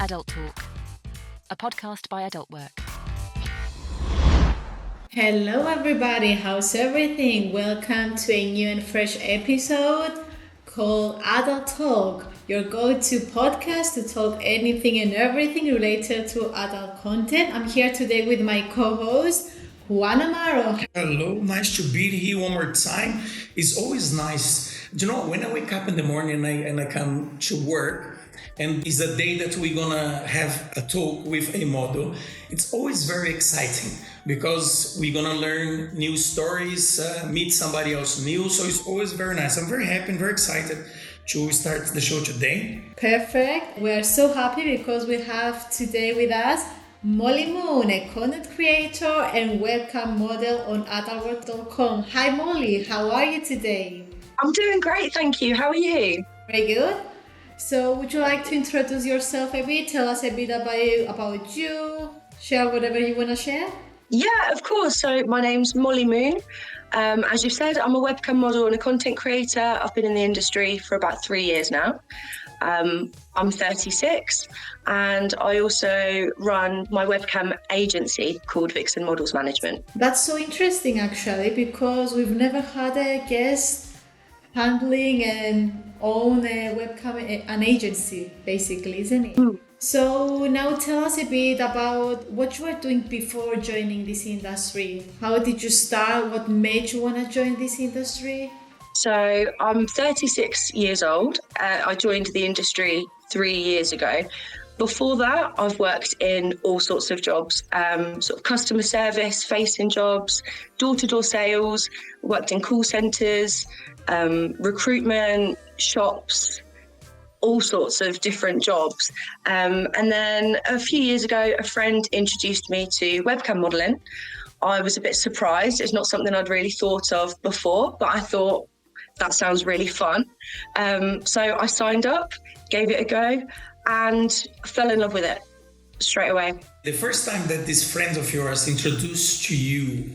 Adult Talk, a podcast by Adult Work. Hello everybody, how's everything? Welcome to a new and fresh episode called Adult Talk, your go-to podcast to talk anything and everything related to adult content. I'm here today with my co-host, Juan Amaro. Hello, nice to be here one more time. It's always nice. You know, when I wake up in the morning and I come to work, and it's a day that we're gonna have a talk with a model, it's always very exciting because we're gonna learn new stories, meet somebody else new. So it's always very nice. I'm very happy and very excited to start the show today. Perfect. We are so happy because we have today with us Molly Moon, a content creator and webcam model on adultwork.com. Hi Molly, how are you today? I'm doing great, thank you. How are you? Very good. So would you like to introduce yourself a bit? Tell us a bit about you. Share whatever you want to share. Yeah, of course. So my name's Molly Moon. As you said, I'm a webcam model and a content creator. I've been in the industry for about 3 years now. I'm 36 and I also run my webcam agency called Vixen Models Management. That's so interesting actually, because we've never had a guest handling and own a webcam, an agency basically, isn't it? So now tell us a bit about what you were doing before joining this industry. How did you start? What made you want to join this industry? So I'm 36 years old. I joined the industry 3 years ago. Before that, I've worked in all sorts of jobs, sort of customer service, facing jobs, door-to-door sales, worked in call centres, recruitment, shops, all sorts of different jobs. And then a few years ago, a friend introduced me to webcam modelling. I was a bit surprised. It's not something I'd really thought of before, but I thought that sounds really fun. So I signed up, gave it a go, and fell in love with it straight away. The first time that this friend of yours introduced to you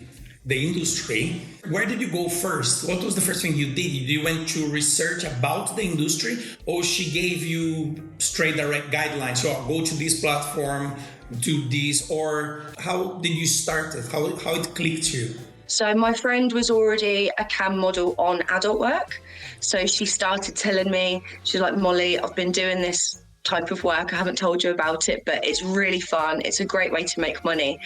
the industry, where did you go first? What was the first thing you did? You went to research about the industry, or she gave you straight direct guidelines? So go to this platform, do this, or how did you start it? How it clicked to you? So my friend was already a cam model on Adult Work. So she started telling me, she's like, Molly, I've been doing this type of work. I haven't told you about it, but it's really fun. It's a great way to make money.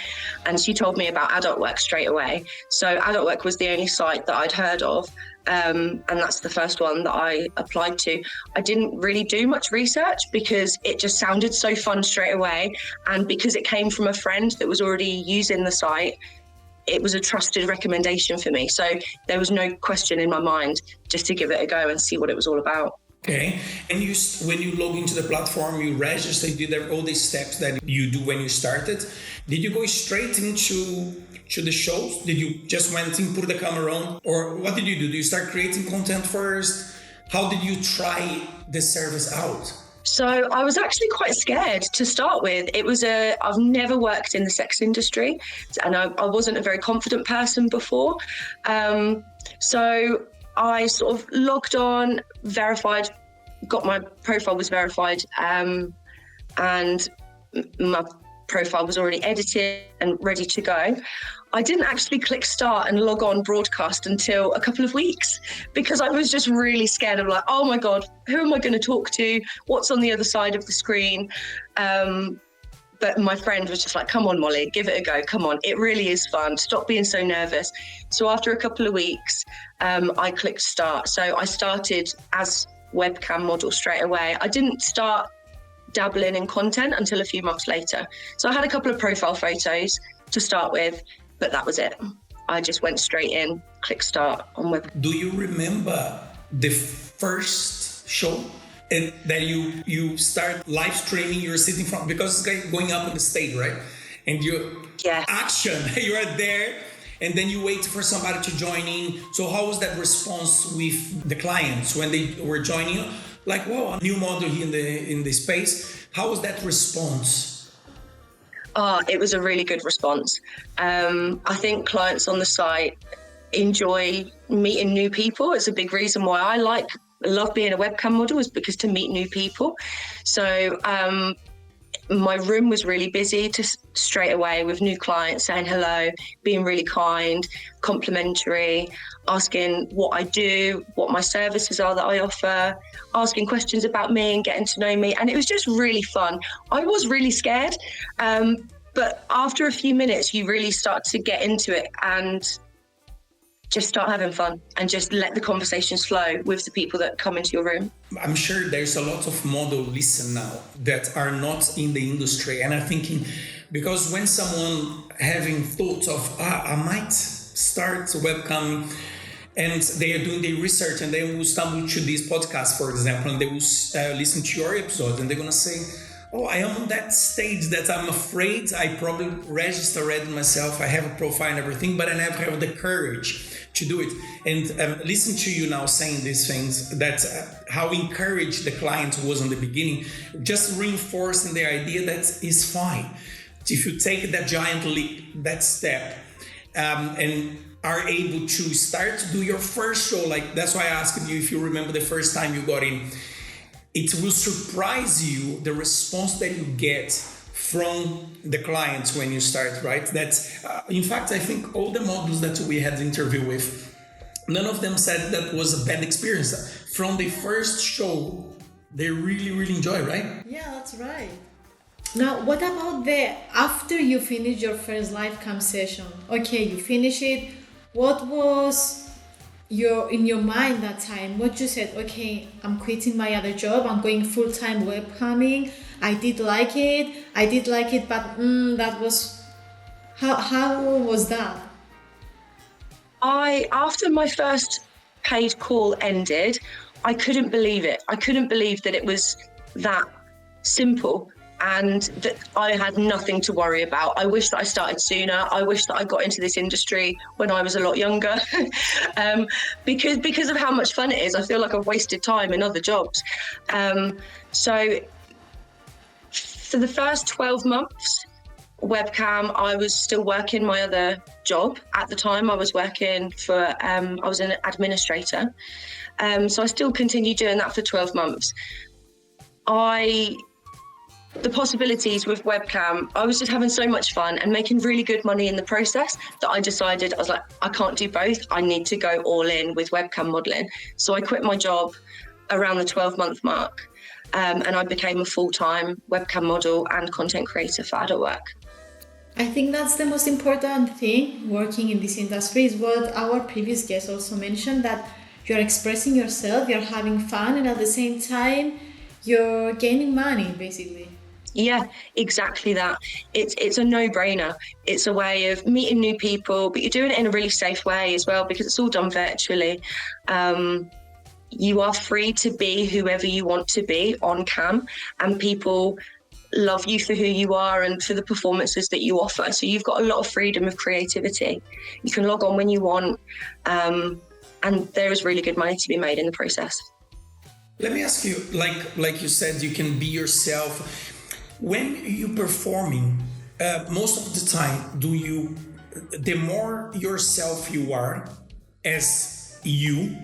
And she told me about Adult Work straight away. So Adult Work was the only site that I'd heard of. And that's the first one that I applied to. I didn't really do much research because it just sounded so fun straight away. And because it came from a friend that was already using the site, it was a trusted recommendation for me. So there was no question in my mind just to give it a go and see what it was all about. Okay. And when you log into the platform, you register, you did all these steps that you do when you started. Did you go straight into the shows? Did you just went and put the camera on? Or what did you do? Do you start creating content first? How did you try the service out? So I was actually quite scared to start with. I've never worked in the sex industry and I wasn't a very confident person before. So I sort of logged on, verified, got my profile was verified, and my profile was already edited and ready to go. I didn't actually click start and log on broadcast until a couple of weeks because I was just really scared of like, oh my God, who am I going to talk to? What's on the other side of the screen? But my friend was just like, come on, Molly, give it a go. Come on. It really is fun. Stop being so nervous. So after a couple of weeks, I clicked start. So I started as webcam model straight away. I didn't start dabbling in content until a few months later. So I had a couple of profile photos to start with, but that was it. I just went straight in, click start on web. Do you remember the first show? And that you start live streaming, you're sitting from, because it's going up on the stage, right? And action, you are there, and then you wait for somebody to join in. So how was that response with the clients when they were joining you? Like, wow, a new model here in the space. How was that response? It was a really good response. I think clients on the site enjoy meeting new people. It's a big reason why I love being a webcam model, is because to meet new people. So my room was really busy straight away with new clients saying hello, being really kind, complimentary, asking what I do, what my services are that I offer, asking questions about me and getting to know me. And it was just really fun. I was really scared, but after a few minutes, you really start to get into it and just start having fun and just let the conversations flow with the people that come into your room. I'm sure there's a lot of models listen now that are not in the industry and are thinking, because when someone having thoughts of, I might start webcam, and they are doing their research and they will stumble to this podcast, for example, and they will listen to your episode and they're going to say, oh, I am on that stage that I'm afraid. I probably registered myself. I have a profile and everything, but I never have the courage to do it. And listen to you now saying these things, that how encouraged the client was in the beginning, just reinforcing the idea that is fine. If you take that giant leap, that step, and are able to start to do your first show, like that's why I asked you if you remember the first time you got in. It will surprise you the response that you get from the clients when you start, right? That's, in fact, I think all the models that we had the interview with, none of them said that was a bad experience. From the first show, they really, really enjoy, right? Yeah, that's right. Now, what about after you finish your first live cam session? Okay, you finish it. What was in your mind that time? What you said, okay, I'm quitting my other job, I'm going full-time webcamming. I did like it, but that was, how was that? After my first paid call ended, I couldn't believe it. I couldn't believe that it was that simple and that I had nothing to worry about. I wish that I started sooner. I wish that I got into this industry when I was a lot younger. Because of how much fun it is, I feel like I've wasted time in other jobs. So for the first 12 months, webcam, I was still working my other job. At the time, I was working for, I was an administrator. So I still continued doing that for 12 months. The possibilities with webcam, I was just having so much fun and making really good money in the process that I decided, I was like, I can't do both. I need to go all in with webcam modeling. So I quit my job around the 12-month mark, and I became a full-time webcam model and content creator for Adult Work. I think that's the most important thing working in this industry, is what our previous guest also mentioned, that you're expressing yourself, you're having fun, and at the same time, you're gaining money, basically. Yeah, exactly that. It's a no-brainer. It's a way of meeting new people, but you're doing it in a really safe way as well, because it's all done virtually. You are free to be whoever you want to be on cam, and people love you for who you are and for the performances that you offer. So you've got a lot of freedom of creativity. You can log on when you want, and there is really good money to be made in the process. Let me ask you, like you said, you can be yourself. When you're performing, most of the time, the more yourself you are as you,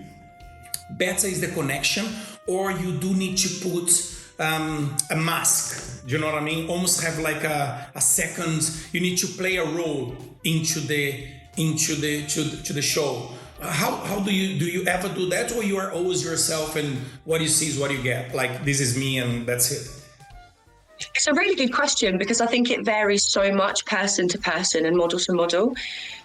better is the connection, or you do need to put a mask, do you know what I mean? Almost have like a second, you need to play a role into the show. How do you ever do that, or you are always yourself and what you see is what you get? Like, this is me and that's it. It's a really good question, because I think it varies so much person to person and model to model.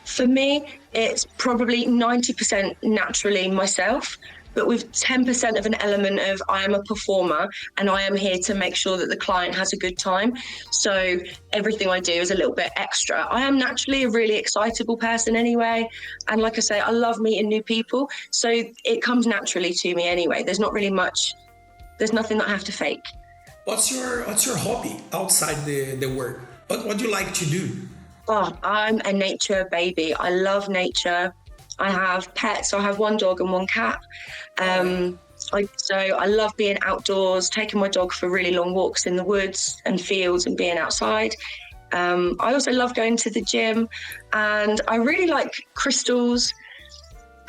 For me, it's probably 90% naturally myself, but with 10% of an element of I am a performer and I am here to make sure that the client has a good time. So everything I do is a little bit extra. I am naturally a really excitable person anyway. And like I say, I love meeting new people. So it comes naturally to me anyway. There's nothing that I have to fake. What's your hobby outside the work? What do you like to do? Oh, I'm a nature baby. I love nature. I have pets. I have one dog and one cat. So I love being outdoors, taking my dog for really long walks in the woods and fields and being outside. I also love going to the gym, and I really like crystals,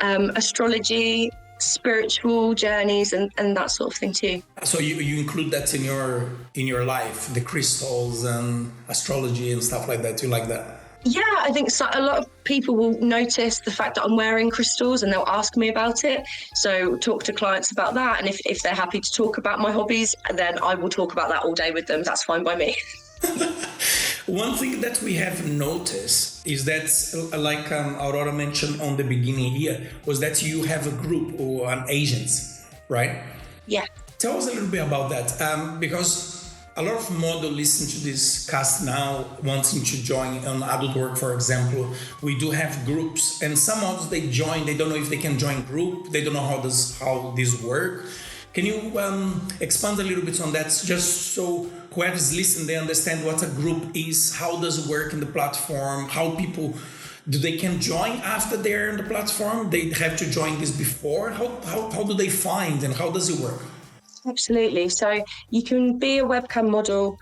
astrology. spiritual journeys and that sort of thing too. So you include that in your life, the crystals and astrology and stuff like that. You like that? Yeah, I think a lot of people will notice the fact that I'm wearing crystals and they'll ask me about it. So talk to clients about that. And if they're happy to talk about my hobbies, then I will talk about that all day with them. That's fine by me. One thing that we have noticed is that, like Aurora mentioned on the beginning here, was that you have a group or an agency, right? Yeah. Tell us a little bit about that, because a lot of models listen to this cast now, wanting to join on adult work, for example. We do have groups, and some models they join, they don't know if they can join group, they don't know how this work. Can you expand a little bit on that, just so whoever's listening, they understand what a group is, how does it work in the platform, how people, they can join after they're in the platform, they have to join this before, how do they find and how does it work? Absolutely. So you can be a webcam model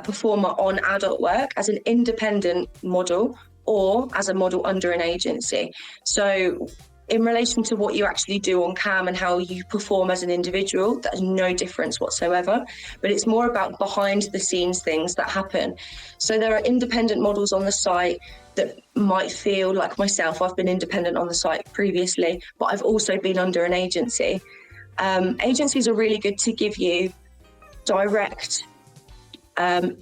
performer on adult work as an independent model or as a model under an agency. So in relation to what you actually do on cam and how you perform as an individual, there's no difference whatsoever, but it's more about behind the scenes things that happen. So there are independent models on the site that might feel like myself. I've been independent on the site previously, but I've also been under an agency. Agencies are really good to give you direct,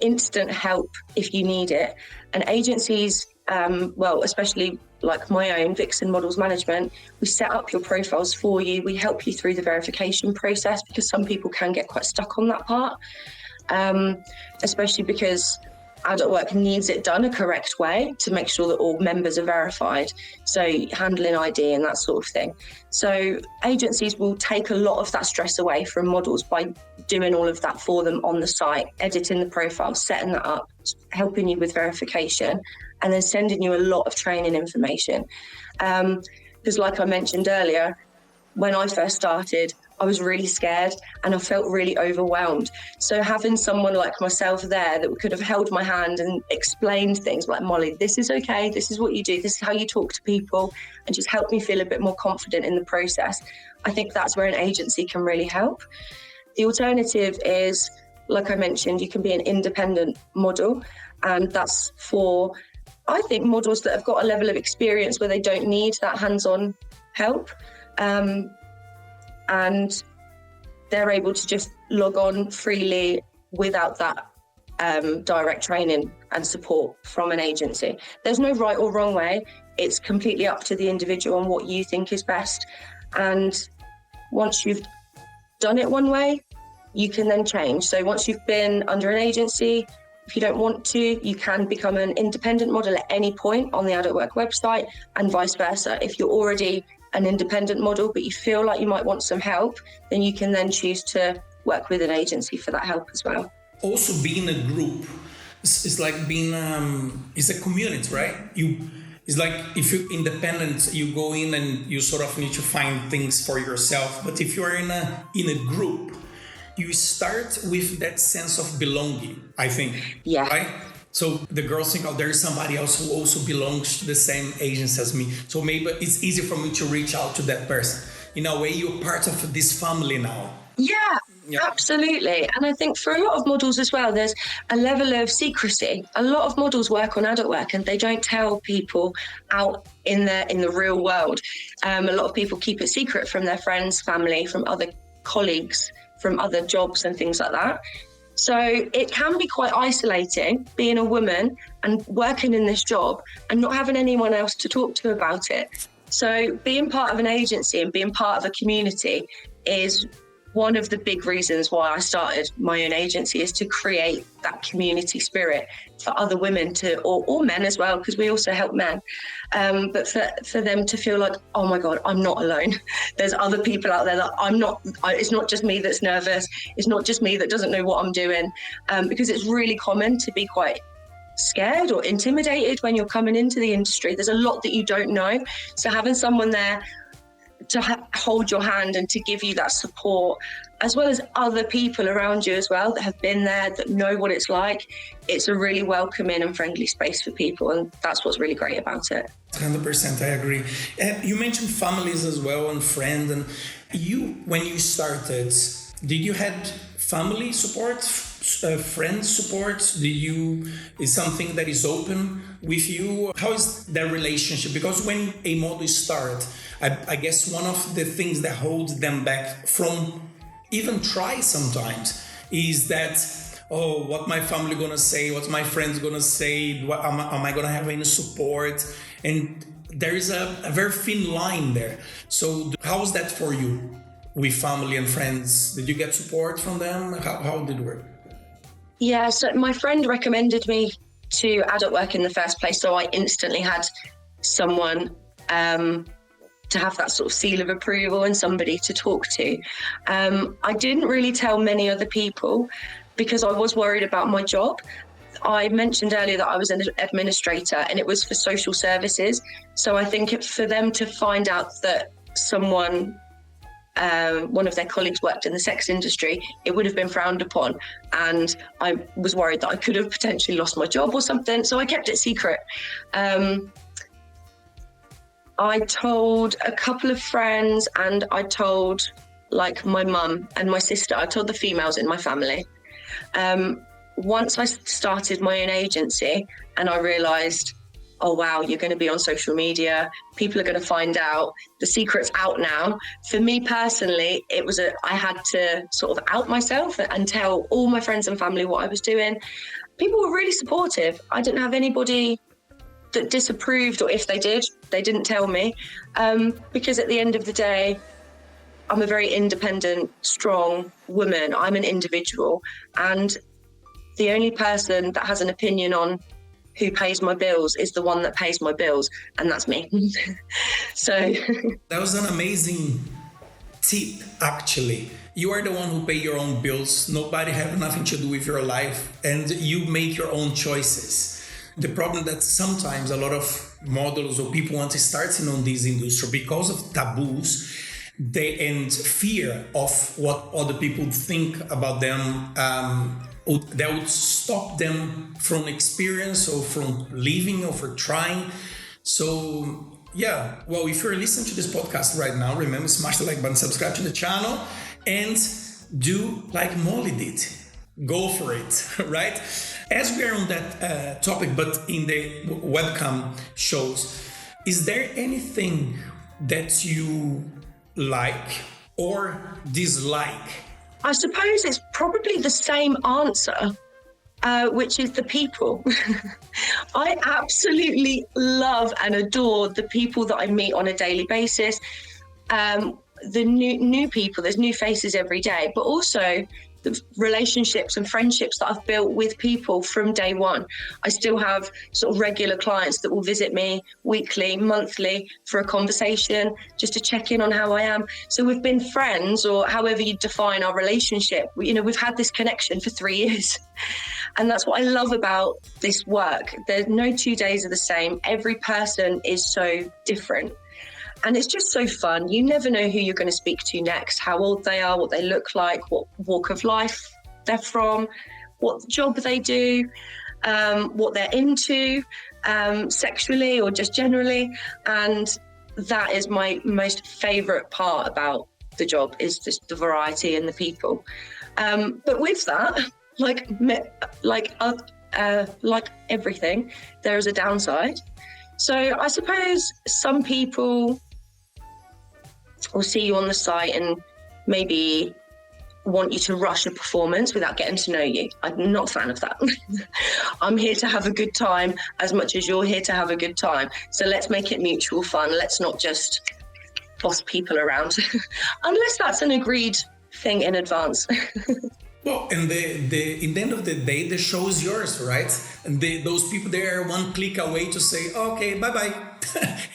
instant help if you need it. And agencies, especially like my own, Vixen Models Management, we set up your profiles for you. We help you through the verification process because some people can get quite stuck on that part, especially because adult work needs it done a correct way to make sure that all members are verified. So handling ID and that sort of thing. So agencies will take a lot of that stress away from models by doing all of that for them on the site, editing the profile, setting that up, helping you with verification, and then sending you a lot of training information. Because like I mentioned earlier, when I first started, I was really scared and I felt really overwhelmed. So having someone like myself there that could have held my hand and explained things like, Molly, this is okay, this is what you do, this is how you talk to people, and just help me feel a bit more confident in the process. I think that's where an agency can really help. The alternative is, like I mentioned, you can be an independent model, and that's for, I think, models that have got a level of experience where they don't need that hands-on help. And they're able to just log on freely without that direct training and support from an agency. There's no right or wrong way. It's completely up to the individual and what you think is best. And once you've done it one way, you can then change. So once you've been under an agency, if you don't want to, you can become an independent model at any point on the Adult Work website, and vice versa. If you're already an independent model, but you feel like you might want some help, then you can then choose to work with an agency for that help as well. Also, being a group is like being it's a community, right? It's like if you're independent, you go in and you sort of need to find things for yourself. But if you are in a group, you start with that sense of belonging, I think. Yeah. Right? So the girls think, oh, there's somebody else who also belongs to the same agency as me. So maybe it's easy for me to reach out to that person. In a way, you're part of this family now. Yeah, absolutely. And I think for a lot of models as well, there's a level of secrecy. A lot of models work on adult work and they don't tell people out in the real world. A lot of people keep it secret from their friends, family, from other colleagues, from other jobs and things like that. So it can be quite isolating being a woman and working in this job and not having anyone else to talk to about it. So being part of an agency and being part of a community is one of the big reasons why I started my own agency, is to create that community spirit for other women to, or men as well, because we also help men. But for them to feel like, oh my God, I'm not alone. There's other people out there that it's not just me that's nervous. It's not just me that doesn't know what I'm doing. Because it's really common to be quite scared or intimidated when you're coming into the industry. There's a lot that you don't know. So having someone there hold your hand and to give you that support, as well as other people around you as well that have been there, that know what it's like. It's a really welcoming and friendly space for people, and that's what's really great about it. 100%, I agree. You mentioned families as well and friends, and when you started, did you had family support, friend support? Is something that is open with you? How is that relationship? Because when a model start, I guess one of the things that holds them back from even try sometimes is that, oh, what my family gonna say, what's my friends gonna say, am I gonna have any support? And there is a very thin line there. So how was that for you with family and friends? Did you get support from them? How did it work? Yeah, so my friend recommended me to Adult Work in the first place, so I instantly had someone to have that sort of seal of approval and somebody to talk to. I didn't really tell many other people because I was worried about my job. I mentioned earlier that I was an administrator and it was for social services. So I think for them to find out that one of their colleagues worked in the sex industry, it would have been frowned upon. And I was worried that I could have potentially lost my job or something. So I kept it secret. I told a couple of friends, and I told like my mum and my sister. I told the females in my family. Once I started my own agency and I realised, oh wow, you're going to be on social media, people are going to find out, the secret's out now. For me personally, I had to sort of out myself and tell all my friends and family what I was doing. People were really supportive. I didn't have anybody that disapproved, or if they did, they didn't tell me, because at the end of the day, I'm a very independent, strong woman. I'm an individual, and the only person that has an opinion on who pays my bills is the one that pays my bills, and that's me. So that was an amazing tip, actually. You are the one who pay your own bills. Nobody have nothing to do with your life, and you make your own choices. The problem that sometimes a lot of models or people want to start in on this industry because of taboos and fear of what other people think about them, that would stop them from experience or from living or for trying. So yeah, well, if you're listening to this podcast right now, remember, smash the like button, subscribe to the channel, and do like Molly did. Go for it, right? As we are on that topic, but in the webcam shows, is there anything that you like or dislike? I suppose it's probably the same answer, which is the people. I absolutely love and adore the people that I meet on a daily basis. The new people, there's new faces every day, but also the relationships and friendships that I've built with people from day one. I still have sort of regular clients that will visit me weekly, monthly for a conversation, just to check in on how I am. So we've been friends, or however you define our relationship. We've had this connection for 3 years. And that's what I love about this work. There's no 2 days are the same. Every person is so different. And it's just so fun. You never know who you're going to speak to next, how old they are, what they look like, what walk of life they're from, what job they do, what they're into, sexually or just generally. And that is my most favourite part about the job, is just the variety and the people. But with that, like everything, there is a downside. So I suppose some people will see you on the site and maybe want you to rush a performance without getting to know you. I'm not a fan of that. I'm here to have a good time as much as you're here to have a good time. So let's make it mutual fun. Let's not just boss people around, unless that's an agreed thing in advance. Well, and in the end of the day, the show is yours, right? And those people, they are one click away to say, okay, bye-bye.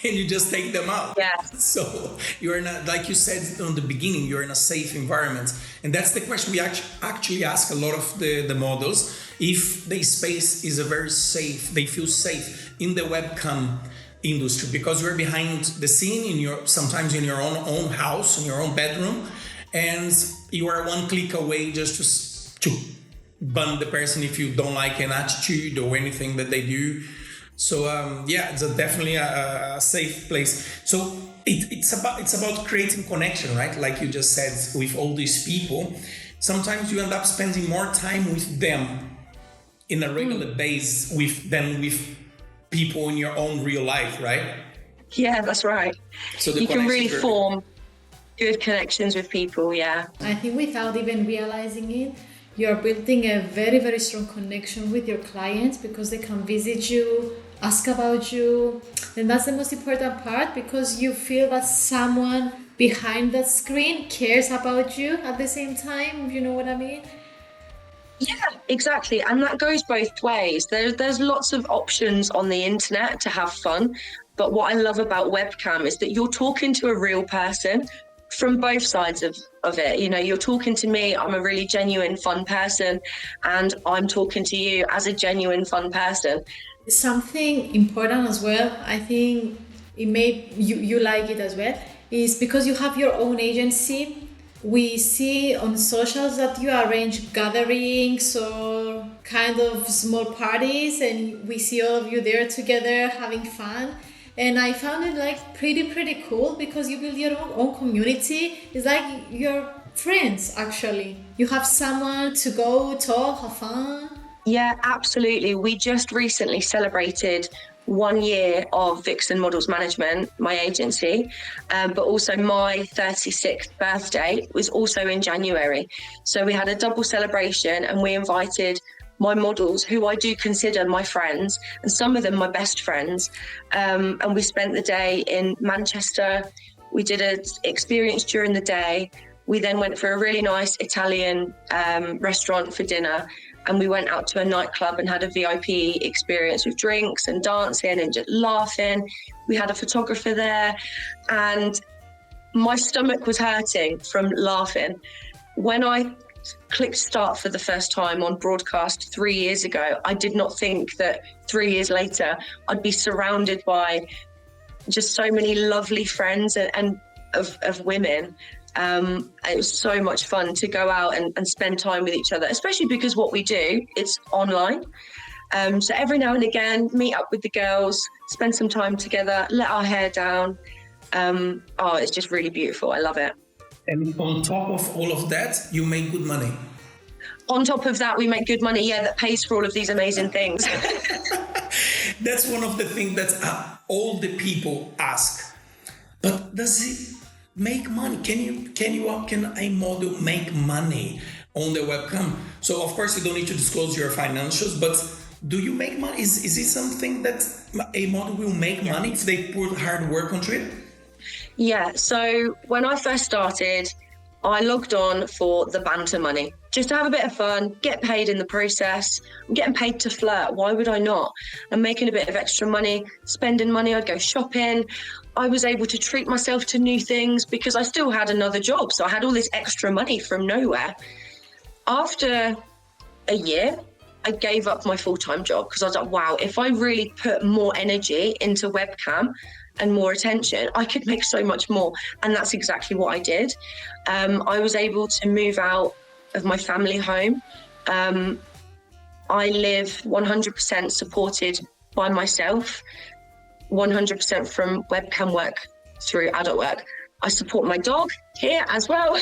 And you just take them out. Yeah. So you're not, like you said on the beginning, you're in a safe environment. And that's the question we actually ask a lot of the models. If the space is a very safe, they feel safe in the webcam industry because you're behind the scene sometimes in your own house, in your own bedroom, and you are one click away just to ban the person if you don't like an attitude or anything that they do. So it's definitely a safe place. So it's about creating connection, right? Like you just said, with all these people. Sometimes you end up spending more time with them in a regular base than with people in your own real life, right? Yeah, that's right. So you can really form good connections with people, yeah. I think without even realizing it, you're building a very, very strong connection with your clients because they can visit you, ask about you. And that's the most important part because you feel that someone behind that screen cares about you at the same time, you know what I mean? Yeah, exactly. And that goes both ways. There's lots of options on the internet to have fun. But what I love about webcam is that you're talking to a real person from both sides of it. You know, you're talking to me, I'm a really genuine, fun person, and I'm talking to you as a genuine, fun person. Something important as well, I think it may you like it as well, is because you have your own agency. We see on socials that you arrange gatherings or kind of small parties, and we see all of you there together having fun. And I found it like pretty cool because you build your own community. It's like your friends, actually. You have someone to go talk, have fun. Yeah, absolutely. We just recently celebrated 1 year of Vixen Models Management, my agency, but also my 36th birthday was also in January. So we had a double celebration and we invited my models, who I do consider my friends, and some of them my best friends. And we spent the day in Manchester. We did an experience during the day. We then went for a really nice Italian restaurant for dinner. And we went out to a nightclub and had a VIP experience with drinks and dancing and just laughing. We had a photographer there and my stomach was hurting from laughing. When I clicked start for the first time on broadcast 3 years ago, I did not think that 3 years later I'd be surrounded by just so many lovely friends and of women. It was so much fun to go out and spend time with each other, especially because what we do, it's online. So every now and again, meet up with the girls, spend some time together, let our hair down. It's just really beautiful. I love it. And on top of all of that, you make good money. On top of that, we make good money, that pays for all of these amazing things. That's one of the things that all the people ask. But does it make money? Can a model make money on the webcam? So of course you don't need to disclose your financials, but do you make money? Is it something that a model will make money if they put hard work onto it? Yeah, so when I first started, I logged on for the banter money, just to have a bit of fun, get paid in the process. I'm getting paid to flirt. Why would I not? I'm making a bit of extra money, spending money. I'd go shopping. I was able to treat myself to new things because I still had another job. So I had all this extra money from nowhere. After a year, I gave up my full-time job because I was like, wow, if I really put more energy into webcam and more attention, I could make so much more. And that's exactly what I did. I was able to move out of my family home. I live 100% supported by myself, 100% from webcam work through adult work. I support my dog here as well.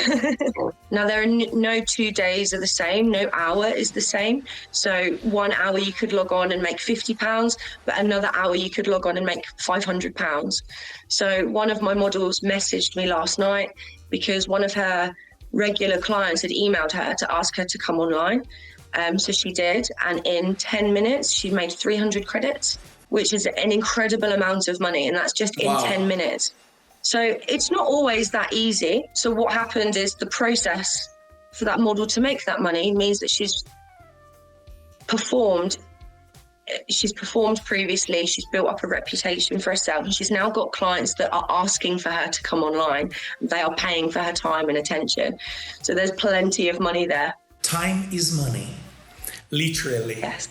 Now, there are no 2 days are the same, no hour is the same. So 1 hour you could log on and make £50, but another hour you could log on and make £500. So one of my models messaged me last night because one of her regular clients had emailed her to ask her to come online. So she did. And in 10 minutes, she made 300 credits, which is an incredible amount of money. And that's just in 10 minutes. So it's not always that easy. So what happened is the process for that model to make that money means that she's performed previously, she's built up a reputation for herself, and she's now got clients that are asking for her to come online. They are paying for her time and attention. So there's plenty of money there. Time is money, literally. Yes.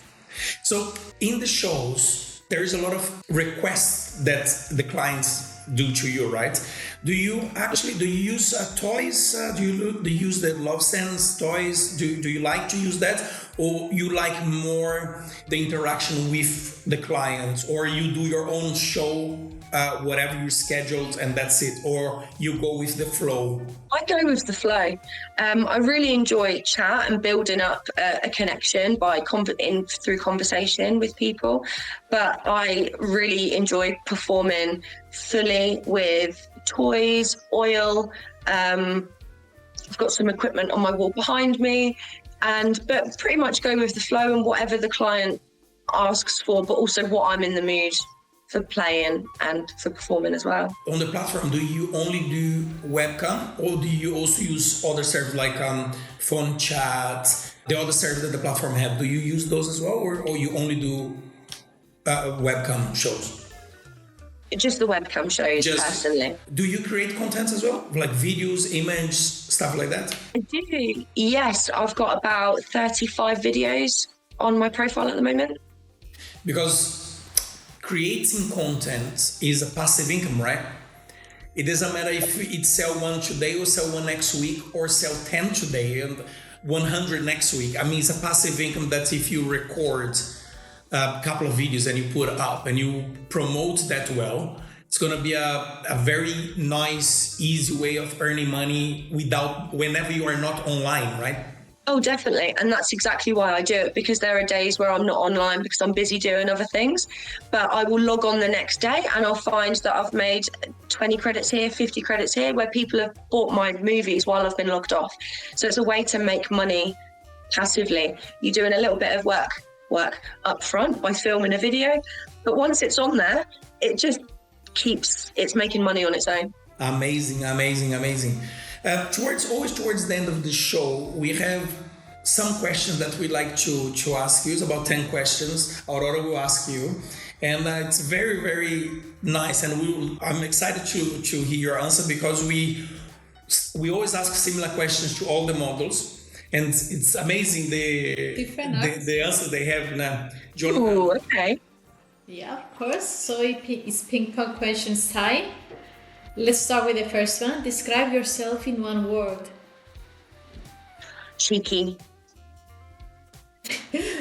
So in the shows, there's a lot of requests that the clients do to you, right? Do you use toys? Do you use the Love Sense toys? Do you like to use that? Or you like more the interaction with the clients? Or you do your own show, whatever you scheduled, and that's it? Or you go with the flow? I go with the flow. I really enjoy chat and building up a connection through conversation with people. But I really enjoy performing fully with toys, oil. I've got some equipment on my wall behind me, but pretty much go with the flow and whatever the client asks for, but also what I'm in the mood for playing and for performing as well. On the platform, do you only do webcam, or do you also use other services like phone chat, the other services that the platform have? Do you use those as well, or you only do webcam shows? Just the webcam shows, personally. Do you create content as well? Like videos, images, stuff like that? I do. Yes, I've got about 35 videos on my profile at the moment. Because creating content is a passive income, right? It doesn't matter if it sell one today or sell one next week or sell 10 today and 100 next week. I mean, it's a passive income that if you record a couple of videos and you put up and you promote that well, it's going to be a very nice, easy way of earning money whenever you are not online, right? Oh, definitely. And that's exactly why I do it, because there are days where I'm not online because I'm busy doing other things, but I will log on the next day and I'll find that I've made 20 credits here, 50 credits here, where people have bought my movies while I've been logged off. So it's a way to make money passively. You're doing a little bit of work up front by filming a video, but once it's on there, it's making money on its own. Amazing. Towards the end of the show, we have some questions that we like to ask you. It's about 10 questions Aurora will ask you, and it's very, very nice, and I'm excited to hear your answer, because we always ask similar questions to all the models. And it's amazing the answers they have now. Jonathan. Ooh, okay. Yeah, of course. So it's ping pong questions time. Let's start with the first one. Describe yourself in one word. Cheeky.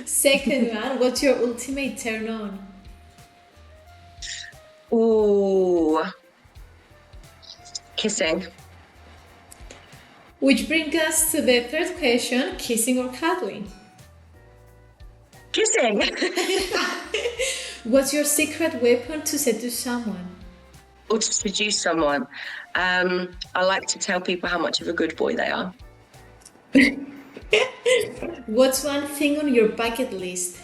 Second one, what's your ultimate turn on? Ooh. Kissing. Which brings us to the third question, kissing or cuddling? Kissing. What's your secret weapon to seduce someone? Or to seduce someone? I like to tell people how much of a good boy they are. What's one thing on your bucket list?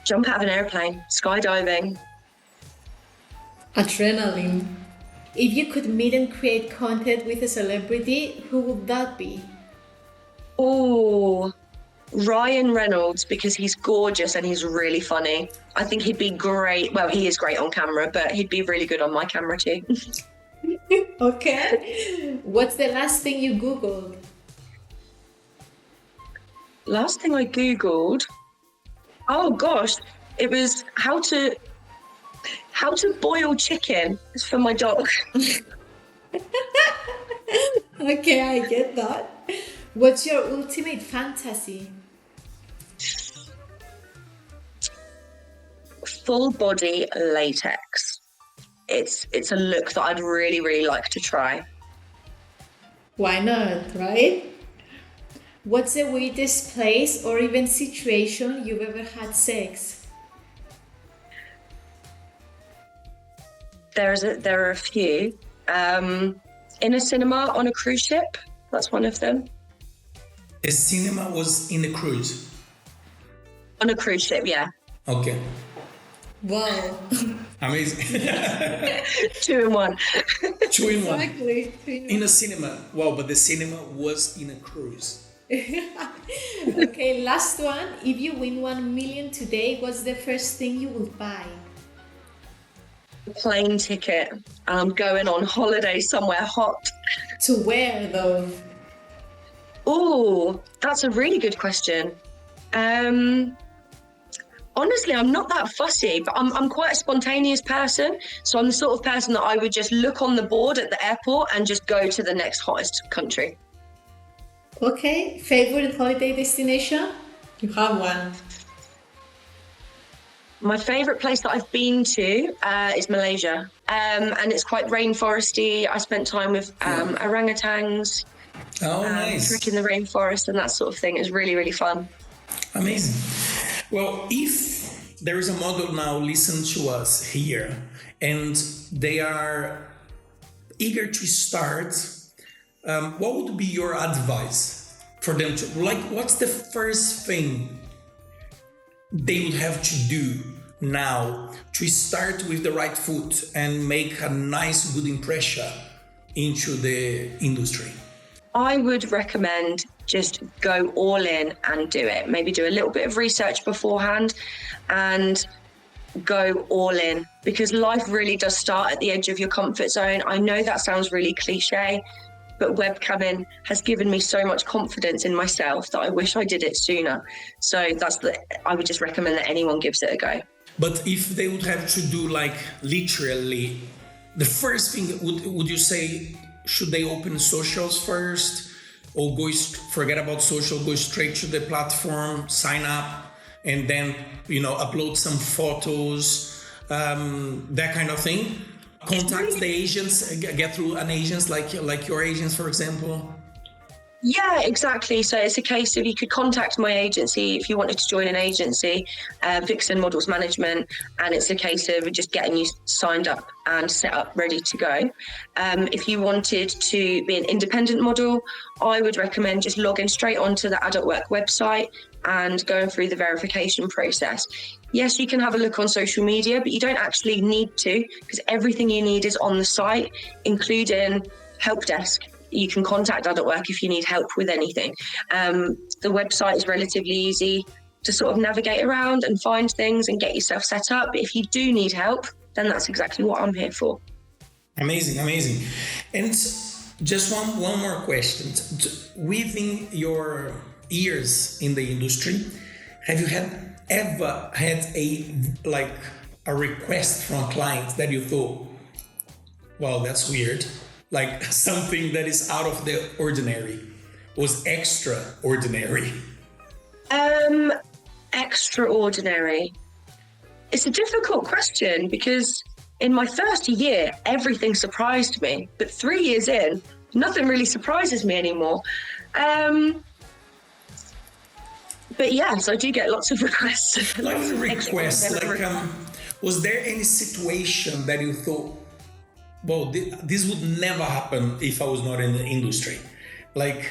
Jump out of an airplane, skydiving. Adrenaline. If you could meet and create content with a celebrity, who would that be? Oh, Ryan Reynolds, because he's gorgeous and he's really funny. I think he'd be great. Well, he is great on camera, but he'd be really good on my camera too. Okay. What's the last thing you Googled? Last thing I Googled? Oh gosh, it was how to boil chicken for my dog. Okay, I get that. What's your ultimate fantasy? Full body latex. It's a look that I'd really, really like to try. Why not, right? What's the weirdest place or even situation you've ever had sex? There are a few. In a cinema on a cruise ship. That's one of them. The cinema was in a cruise? On a cruise ship, yeah. Okay. Wow. Amazing. 2 in 1. 2 in 1. Exactly. In a cinema. Wow, but the cinema was in a cruise. Okay, last one. If you win 1 million today, what's the first thing you will buy? Plane ticket. I'm going on holiday somewhere hot. To where though? Oh, that's a really good question. Honestly, I'm not that fussy, but I'm quite a spontaneous person. So I'm the sort of person that I would just look on the board at the airport and just go to the next hottest country. Okay, favorite holiday destination? You have one. My favourite place that I've been to is Malaysia, and it's quite rainforesty. I spent time with orangutans, Nice. trekking the rainforest and that sort of thing. It was really, really fun. Amazing. Well, if there is a model now listen to us here and they are eager to start, what would be your advice for them to, like, what's the first thing they would have to do now to start with the right foot and make a nice, good impression into the industry? I would recommend just go all in and do it. Maybe do a little bit of research beforehand and go all in, because life really does start at the edge of your comfort zone. I know that sounds really cliche, but webcamming has given me so much confidence in myself that I wish I did it sooner. So I would just recommend that anyone gives it a go. But if they would have to do, like, literally, the first thing, would you say, should they open socials first, or forget about social, go straight to the platform, sign up, and then, upload some photos, that kind of thing? Contact the agents, get through an agent like your agents, for example? Yeah, exactly. So it's a case of, you could contact my agency if you wanted to join an agency, Vixen Models Management, and it's a case of just getting you signed up and set up, ready to go. If you wanted to be an independent model, I would recommend just logging straight onto the AdultTalk website and going through the verification process. Yes, you can have a look on social media, but you don't actually need to, because everything you need is on the site, including help desk. You can contact AdultTalk if you need help with anything. The website is relatively easy to sort of navigate around and find things and get yourself set up. But if you do need help, then that's exactly what I'm here for. Amazing. And just one more question. Within your years in the industry, have you ever had a request from a client that you thought, well, that's weird? Like something that is out of the ordinary, was extraordinary? Extraordinary. It's a difficult question, because in my first year, everything surprised me. But 3 years in, nothing really surprises me anymore. But yes, I do get lots of requests. Lots of requests. Was there any situation that you thought, well, this would never happen if I was not in the industry? Like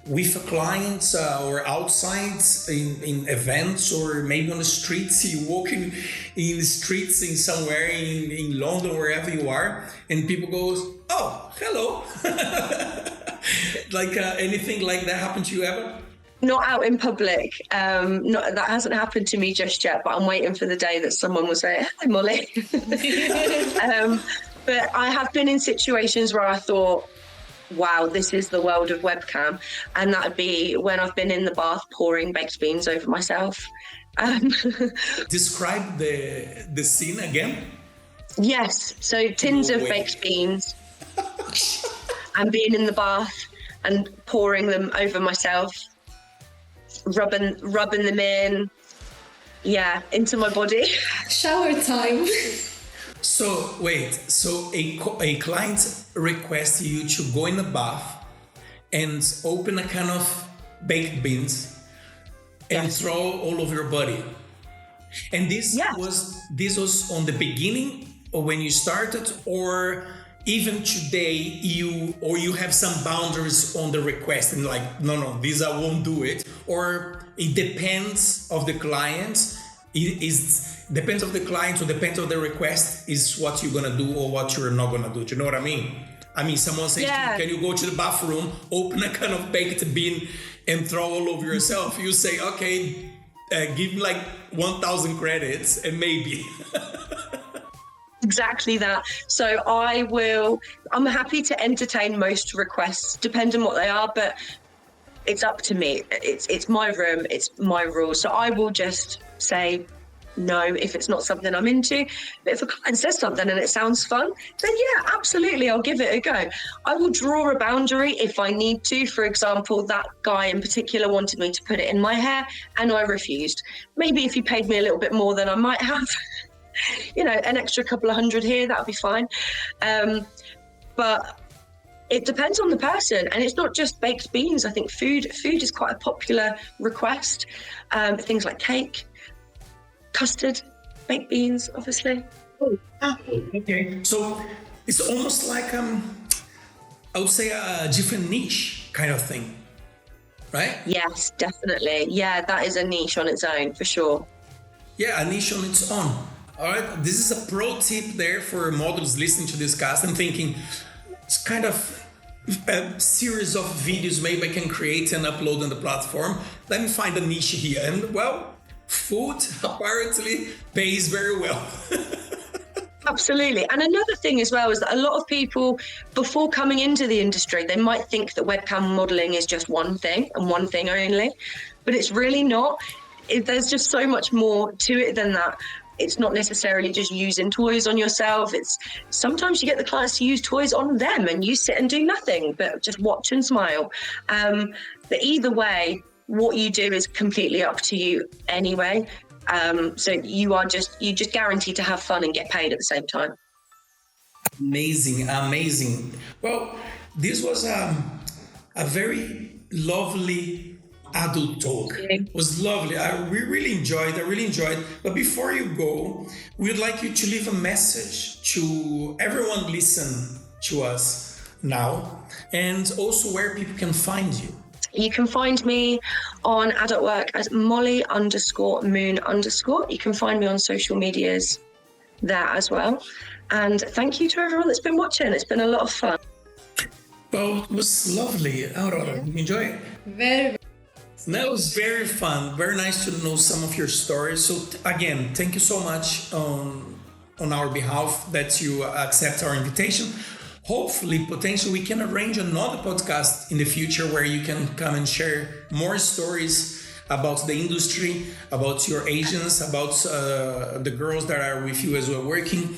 with a client or outside in events, or maybe on the streets, you walking in the streets in somewhere in London, wherever you are, and people go, oh, hello. Anything like that happened to you ever? Not out in public. That hasn't happened to me just yet, but I'm waiting for the day that someone will say, hi, Molly. But I have been in situations where I thought, wow, this is the world of webcam. And that would be when I've been in the bath pouring baked beans over myself. Describe the scene again. Yes. So tins of baked beans and being in the bath and pouring them over myself, rubbing them in, into my body. Shower time. So wait, a client requests you to go in the bath and open a can of baked beans and throw all over your body. And this was on the beginning, or when you started, or even today you have some boundaries on the request and like, no, this I won't do it, or it depends of the client. Depends of the client, or depends of the request is what you're gonna do or what you're not gonna do. Do you know what I mean? I mean, someone says, can you go to the bathroom, open a can of baked bean and throw all over yourself? You say, okay, give me like 1,000 credits and maybe. Exactly that. So I'm happy to entertain most requests, depending on what they are, but it's up to me. It's my room, it's my rules. So I will just say, no if it's not something I'm into. But if a client says something and it sounds fun, then yeah, absolutely, I'll give it a go. I will draw a boundary if I need to. For example, that guy in particular wanted me to put it in my hair and I refused. Maybe if he paid me a little bit more than I might have, you know, an extra couple of $100 here, that would be fine. But it depends on the person, and it's not just baked beans. I think food is quite a popular request. Things like cake, custard, baked beans, obviously. Okay. So it's almost like I would say a different niche kind of thing, right? Yes, definitely. Yeah, that is a niche on its own for sure. Yeah, a niche on its own. All right. This is a pro tip there for models listening to this cast and thinking, it's kind of a series of videos maybe I can create and upload on the platform. Let me find a niche here. And well, food apparently pays very well. Absolutely. And another thing as well is that a lot of people, before coming into the industry, they might think that webcam modeling is just one thing and one thing only, but it's really not. There's just so much more to it than that. It's not necessarily just using toys on yourself. It's sometimes you get the clients to use toys on them and you sit and do nothing but just watch and smile. But either way, what you do is completely up to you anyway. So you just guaranteed to have fun and get paid at the same time. Amazing. Well, this was a very lovely adult talk. It was lovely. We really enjoyed. I really enjoyed. But before you go, we'd like you to leave a message to everyone listen to us now, and also where people can find you. You can find me on AdultWork as Molly_Moon_. You can find me on social medias there as well. And thank you to everyone that's been watching. It's been a lot of fun. Well, it was lovely. Aurora, enjoy it. Very. That was very fun. Very nice to know some of your stories. So again, thank you so much on our behalf that you accept our invitation. Hopefully, potentially, we can arrange another podcast in the future where you can come and share more stories about the industry, about your agents, about the girls that are with you as well working.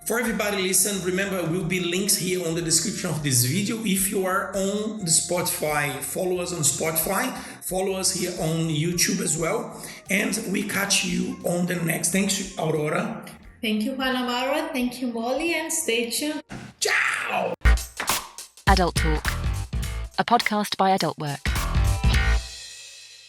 For everybody listen, remember, will be links here on the description of this video. If you are on the Spotify, follow us on Spotify, follow us here on YouTube as well. And we catch you on the next. Thanks, Aurora. Thank you, Juan Amaro. Thank you, Molly, and stay tuned. Ciao! Adult Talk, a podcast by AdultWork.